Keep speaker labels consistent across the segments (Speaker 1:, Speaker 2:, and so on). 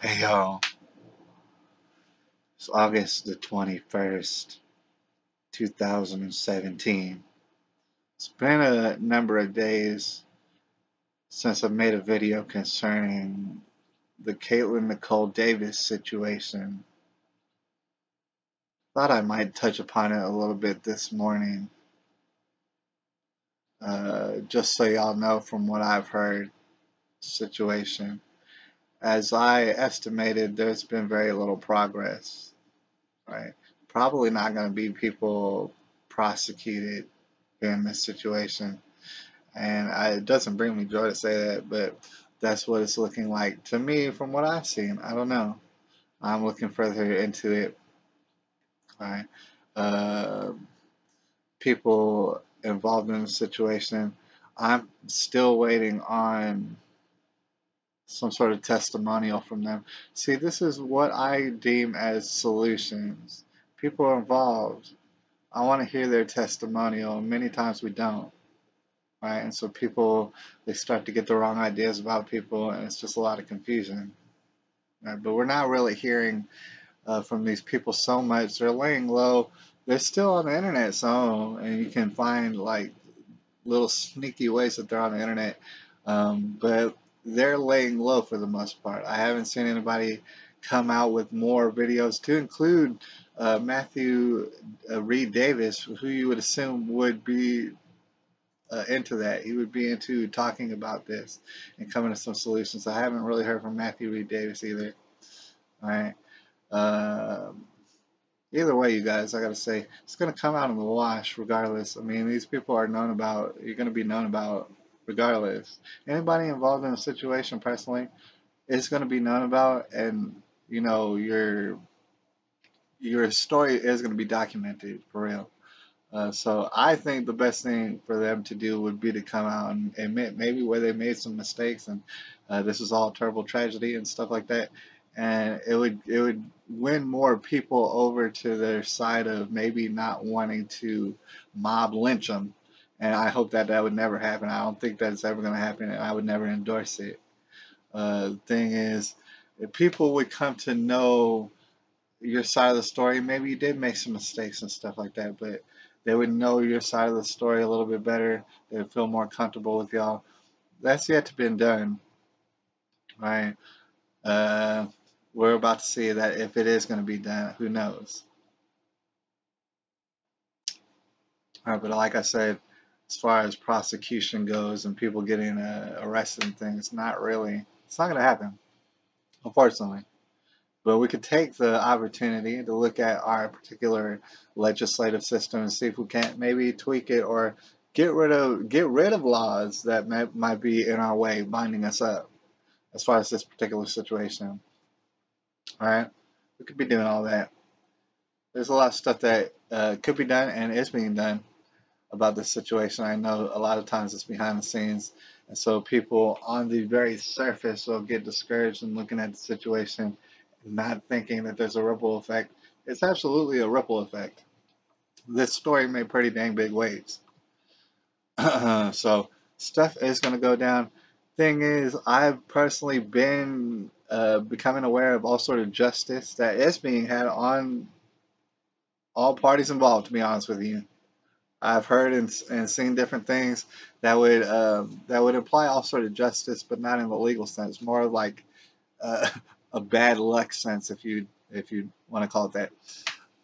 Speaker 1: Hey y'all, it's August the 21st, 2017. It's been a number of days since I made a video concerning the Katelyn Nicole Davis situation. Thought I might touch upon it a little bit this morning, just so y'all know from what I've heard, situation. As I estimated, there's been very little progress, right? Probably not going to be people prosecuted in this situation. And it doesn't bring me joy to say that, but that's what it's looking like to me from what I've seen. I don't know. I'm looking further into it. Right? Uh, People involved in the situation. I'm still waiting on some sort of testimonial from them. See, this is what I deem as solutions. People are involved. I want to hear their testimonial. Many times we don't. Right? And so people they start to get the wrong ideas about people, and it's just a lot of confusion. Right? But we're not really hearing from these people so much. They're laying low. They're still on the internet, so and you can find like little sneaky ways that they're on the internet, but they're laying low for the most part. I haven't seen anybody come out with more videos to include Matthew Reed Davis, who you would assume would be into that. He would be into talking about this and coming to some solutions. I haven't really heard from Matthew Reed Davis either. All right. Um, Either way, you guys, I gotta say, it's gonna come out in the wash regardless. I mean, these people are known about. You're gonna be known about regardless. Anybody involved in a situation personally is gonna be known about, and you know your story is gonna be documented for real. So I think the best thing for them to do would be to come out and admit maybe where they made some mistakes and this is all terrible tragedy and stuff like that. And it would win more people over to their side of maybe not wanting to mob lynch them. And I hope that that would never happen. I don't think that's ever going to happen, and I would never endorse it. The thing is, if people would come to know your side of the story. Maybe you did make some mistakes and stuff like that, but they would know your side of the story a little bit better. They would feel more comfortable with y'all. That's yet to be done, right? Uh, we're about to see that if it is going to be done, who knows? But like I said, as far as prosecution goes and people getting arrested and things, not really. It's not going to happen, unfortunately. But we could take the opportunity to look at our particular legislative system and see if we can't maybe tweak it or get rid of laws that might be in our way, binding us up as far as this particular situation. All right, we could be doing all that. There's a lot of stuff that could be done and is being done about this situation. I know a lot of times it's behind the scenes, and so people on the very surface will get discouraged in looking at the situation, not thinking that there's a ripple effect. It's absolutely a ripple effect. This story made pretty dang big waves. So stuff is going to go down. Thing is, I've personally been becoming aware of all sort of justice that is being had on all parties involved. To be honest with you, I've heard and seen different things that would imply all sort of justice, but not in the legal sense. More like uh, a bad luck sense, if you want to call it that.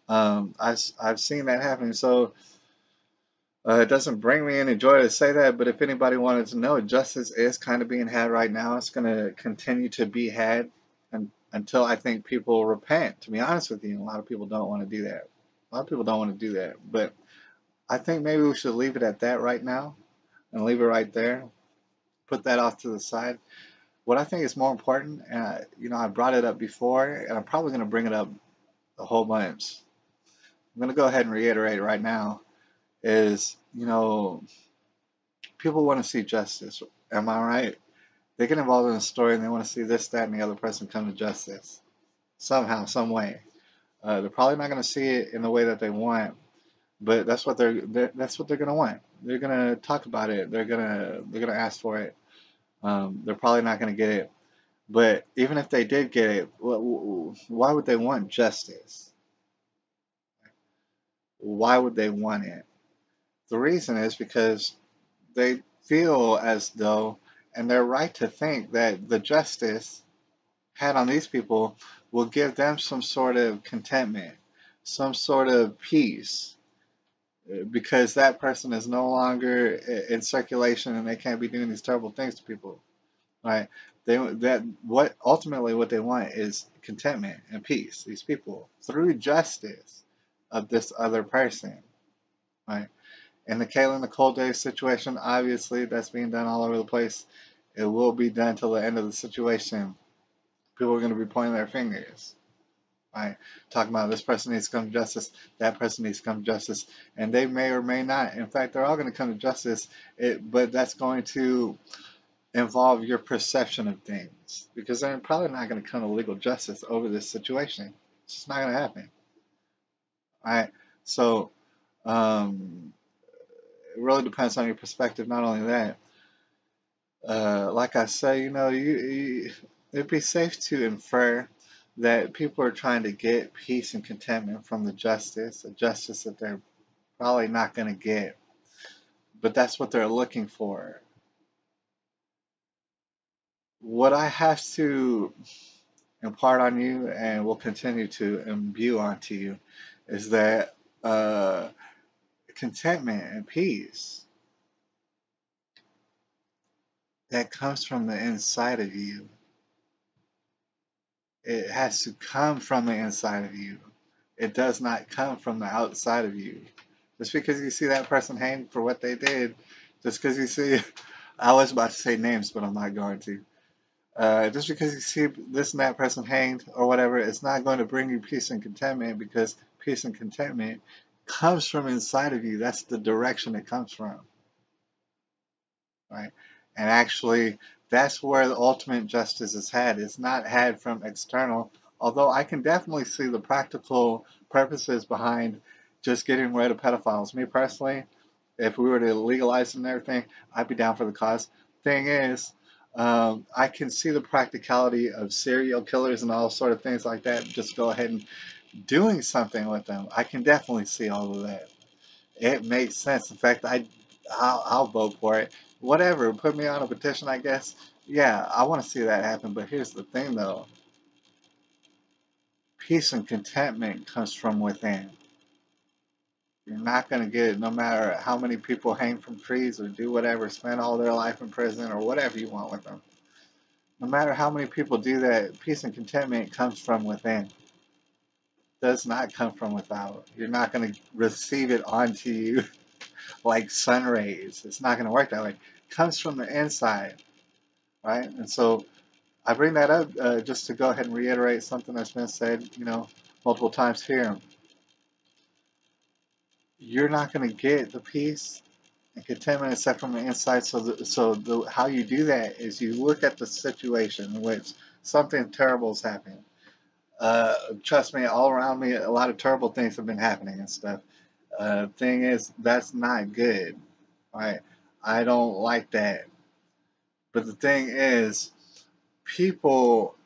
Speaker 1: I've seen that happening, so it doesn't bring me any joy to say that. But if anybody wanted to know, justice is kind of being had right now. It's going to continue to be had until I think people repent. To be honest with you, a lot of people don't want to do that. A lot of people don't want to do that, but I think maybe we should leave it at that right now and leave it right there. Put that off to the side. What I think is more important, and I brought it up before, and I'm probably going to bring it up a whole bunch. I'm going to go ahead and reiterate right now is, people want to see justice. Am I right? They get involved in a story and they want to see this, that, and the other person come to justice somehow, some way. They're probably not going to see it in the way that they want, but that's what they're going to want. They're going to talk about it. They're going to ask for it. They're probably not going to get it. But even if they did get it, why would they want justice? Why would they want it? The reason is because they feel as though, and they're right to think that the justice had on these people will give them some sort of contentment, some sort of peace, because that person is no longer in circulation and they can't be doing these terrible things to people, right? What they want is contentment and peace. These people through justice of this other person, right? In the Katelyn Nicole Day situation, obviously that's being done all over the place. It will be done till the end of the situation. People are going to be pointing their fingers, right? Talking about this person needs to come to justice, that person needs to come to justice, and they may or may not. In fact, they're all going to come to justice, but that's going to involve your perception of things because they're probably not going to come to legal justice over this situation. It's just not going to happen, right? So um, it really depends on your perspective. Not only that, like I say, it'd be safe to infer that people are trying to get peace and contentment from the justice, a justice that they're probably not going to get, but that's what they're looking for. What I have to impart on you and will continue to imbue onto you is that uh, contentment and peace that comes from the inside of you. It has to come from the inside of you. It does not come from the outside of you. Just because you see that person hanged for what they did, just because you see, I was about to say names, but I'm not going to. Just because you see this and that person hanged or whatever, it's not going to bring you peace and contentment because peace and contentment comes from inside of you. That's the direction it comes from, right? And actually, that's where the ultimate justice is had. It's not had from external, although I can definitely see the practical purposes behind just getting rid of pedophiles. Me personally, if we were to legalize and everything, I'd be down for the cause. Thing is, I can see the practicality of serial killers and all sort of things like that. Just go ahead and doing something with them. I can definitely see all of that. It makes sense. In fact, I'll vote for it. Whatever, put me on a petition, I guess. Yeah, I want to see that happen. But here's the thing, though: peace and contentment comes from within. You're not going to get it no matter how many people hang from trees or do whatever, spend all their life in prison or whatever you want with them. No matter how many people do that, peace and contentment comes from within. Does not come from without. You're not going to receive it onto you like sun rays. It's not going to work that way. It comes from the inside, right? And so I bring that up just to go ahead and reiterate something that's been said, multiple times here. You're not going to get the peace and contentment except from the inside. How you do that is you look at the situation in which something terrible has happened. Trust me, all around me, a lot of terrible things have been happening and stuff. Thing is, that's not good, right? I don't like that. But the thing is, people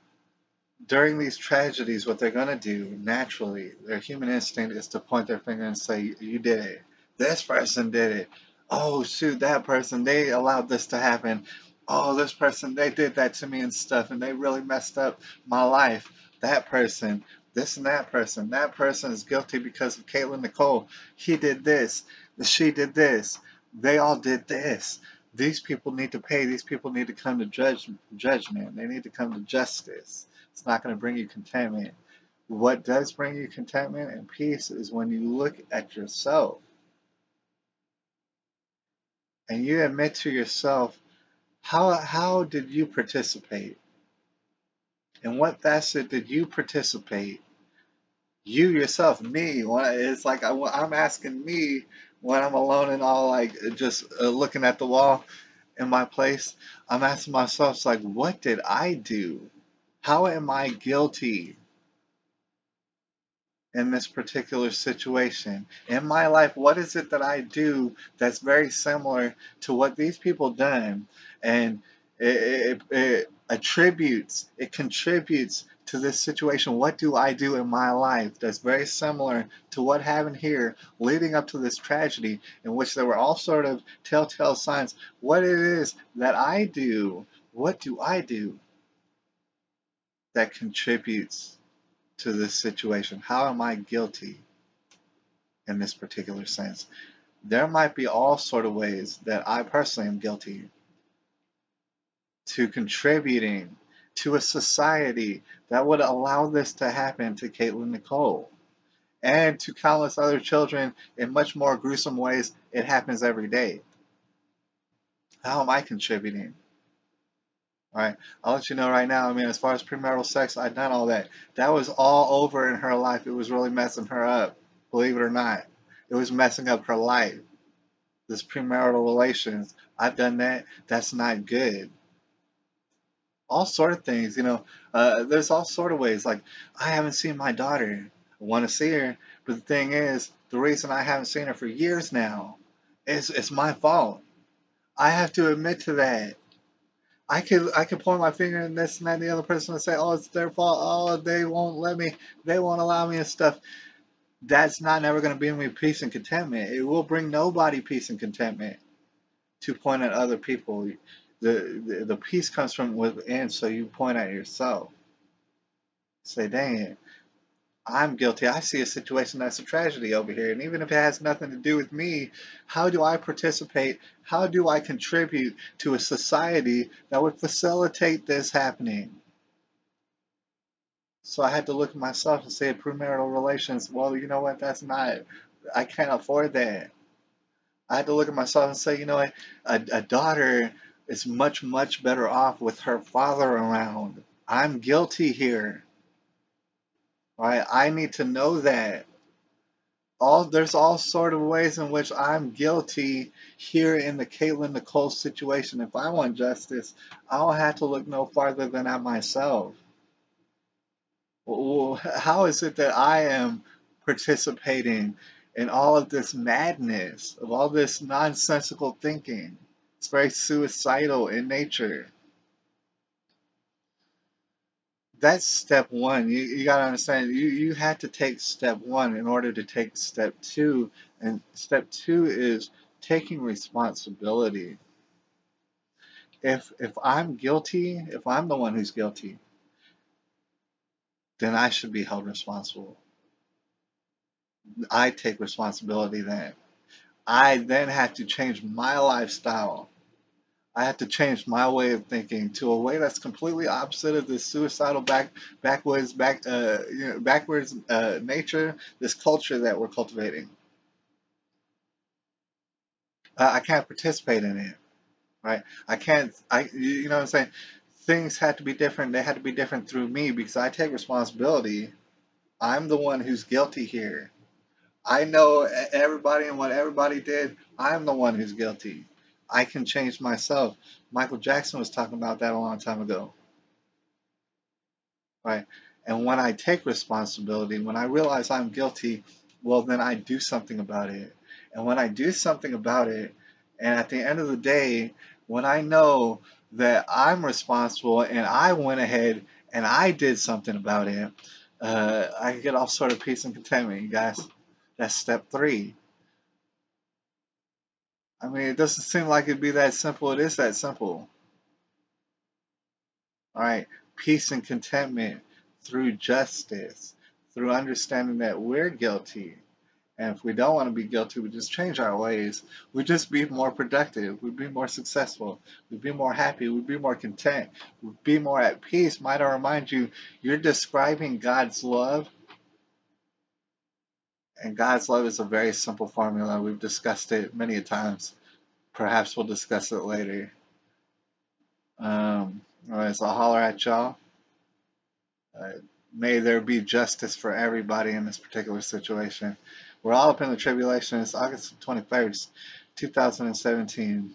Speaker 1: during these tragedies, what they're going to do naturally, their human instinct is to point their finger and say, "You did it. This person did it. Oh, shoot, that person, they allowed this to happen. Oh, this person, they did that to me and stuff, and they really messed up my life. That person, this and that person is guilty because of Katelyn Nicole. He did this. She did this. They all did this. These people need to pay. These people need to come to judgment. They need to come to justice." It's not going to bring you contentment. What does bring you contentment and peace is when you look at yourself and you admit to yourself, how did you participate? In what facet did you participate? You yourself, me. It's like I'm asking me when I'm alone and all like just looking at the wall in my place. I'm asking myself, it's like, what did I do? How am I guilty in this particular situation? In my life, what is it that I do that's very similar to what these people done? And attributes, it contributes to this situation. What do I do in my life that's very similar to what happened here leading up to this tragedy, in which there were all sort of telltale signs? What it is that I do, what do I do that contributes to this situation? How am I guilty in this particular sense? There might be all sort of ways that I personally am guilty to contributing to a society that would allow this to happen to Katelyn Nicole and to countless other children in much more gruesome ways. It happens every day. How am I contributing? All right, I'll let you know right now. I mean, as far as premarital sex, I've done all that. That was all over in her life. It was really messing her up, believe it or not. It was messing up her life. This premarital relations, I've done that. That's not good. All sort of things, there's all sort of ways. Like, I haven't seen my daughter. I want to see her, but the thing is, the reason I haven't seen her for years now is it's my fault. I have to admit to that. I could point my finger at this and that and the other person and say, oh, it's their fault. Oh, they won't let me. They won't allow me and stuff. That's not never going to bring me peace and contentment. It will bring nobody peace and contentment to point at other people. The peace comes from within, so you point at yourself. Say, dang it, I'm guilty. I see a situation that's a tragedy over here. And even if it has nothing to do with me, how do I participate? How do I contribute to a society that would facilitate this happening? So I had to look at myself and say, premarital relations, well, you know what? I can't afford that. I had to look at myself and say, you know what? A daughter is much, much better off with her father around. I'm guilty here. Right? I need to know that. There's all sort of ways in which I'm guilty here in the Katelyn Nicole situation. If I want justice, I'll have to look no farther than at myself. Well, how is it that I am participating in all of this madness, of all this nonsensical thinking? It's very suicidal in nature. That's step one. You got to understand, you had to take step one in order to take step two. And step two is taking responsibility. If I'm guilty, if I'm the one who's guilty, then I should be held responsible. I take responsibility then. I then have to change my lifestyle. I have to change my way of thinking to a way that's completely opposite of this suicidal backwards nature, this culture that we're cultivating. I can't participate in it, right? I can't. You know what I'm saying? Things had to be different. They had to be different through me because I take responsibility. I'm the one who's guilty here. I know everybody and what everybody did. I'm the one who's guilty. I can change myself. Michael Jackson was talking about that a long time ago, right? And when I take responsibility, when I realize I'm guilty, well, then I do something about it. And when I do something about it, and at the end of the day, when I know that I'm responsible and I went ahead and I did something about it, I get all sort of peace and contentment, you guys. That's step three. I mean, it doesn't seem like it'd be that simple. It is that simple. All right. Peace and contentment through justice, through understanding that we're guilty. And if we don't want to be guilty, we just change our ways. We just be more productive. We'd be more successful. We'd be more happy. We'd be more content. We'd be more at peace. Might I remind you, you're describing God's love. And God's love is a very simple formula. We've discussed it many times. Perhaps we'll discuss it later. All right, so I'll holler at y'all. Uh, May there be justice for everybody in this particular situation. We're all up in the tribulation. It's August 21st, 2017.